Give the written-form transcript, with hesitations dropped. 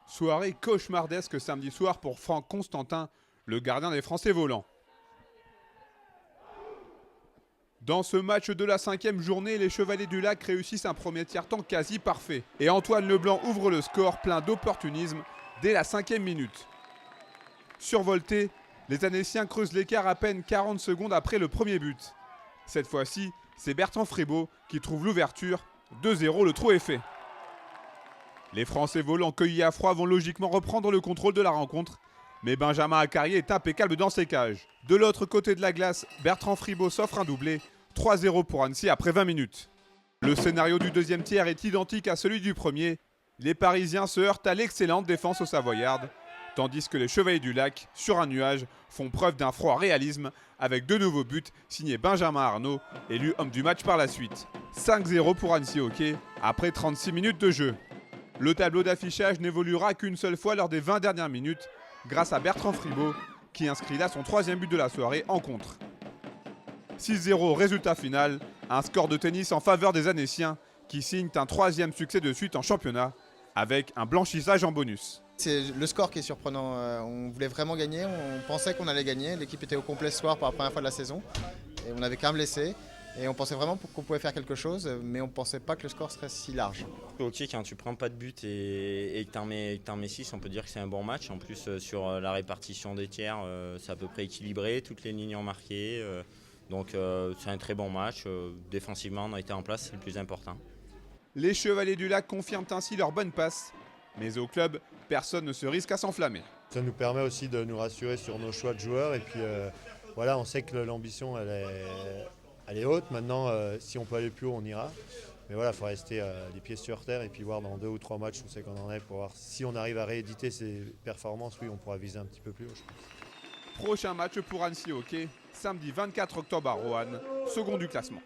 Soirée cauchemardesque samedi soir pour Franck Constantin, le gardien des Français volants. Dans ce match de la 5e journée, les Chevaliers du Lac réussissent un premier tiers-temps quasi parfait. Et Antoine Leblanc ouvre le score plein d'opportunisme dès la 5e minute. Survoltés, les Annéciens creusent l'écart à peine 40 secondes après le premier but. Cette fois-ci, c'est Bertrand Fribaud qui trouve l'ouverture. 2-0, le trou est fait. Les Français volants cueillis à froid vont logiquement reprendre le contrôle de la rencontre. Mais Benjamin Acarié est impeccable dans ses cages. De l'autre côté de la glace, Bertrand Fribaud s'offre un doublé. 3-0 pour Annecy après 20 minutes. Le scénario du deuxième tiers est identique à celui du premier. Les Parisiens se heurtent à l'excellente défense aux Savoyardes, tandis que les Chevaliers du Lac, sur un nuage, font preuve d'un froid réalisme avec deux nouveaux buts signés Benjamin Arnaud, élu homme du match par la suite. 5-0 pour Annecy Hockey après 36 minutes de jeu. Le tableau d'affichage n'évoluera qu'une seule fois lors des 20 dernières minutes, grâce à Bertrand Fribaud, qui inscrit là son troisième but de la soirée en contre. 6-0 résultat final, un score de tennis en faveur des Annéciens, qui signent un troisième succès de suite en championnat, avec un blanchissage en bonus. C'est le score qui est surprenant, on voulait vraiment gagner, on pensait qu'on allait gagner, l'équipe était au complet ce soir pour la première fois de la saison, et on avait qu'un blessé. Et on pensait vraiment qu'on pouvait faire quelque chose, mais on ne pensait pas que le score serait si large. Au hockey, quand tu prends pas de but et que tu en mets 6, on peut dire que c'est un bon match. En plus, sur la répartition des tiers, c'est à peu près équilibré, toutes les lignes ont marqué. Donc c'est un très bon match. Défensivement, on a été en place, c'est le plus important. Les Chevaliers du Lac confirment ainsi leur bonne passe, mais au club, personne ne se risque à s'enflammer. Ça nous permet aussi de nous rassurer sur nos choix de joueurs. Et puis voilà, on sait que l'ambition, elle est haute. Maintenant, si on peut aller plus haut, on ira. Mais voilà, il faut rester les pieds sur terre et puis voir dans 2 ou 3 matchs où c'est qu'on en est pour voir si on arrive à rééditer ces performances. Oui, on pourra viser un petit peu plus haut, je pense. Prochain match pour Annecy Hockey, samedi 24 octobre à Roanne, second du classement.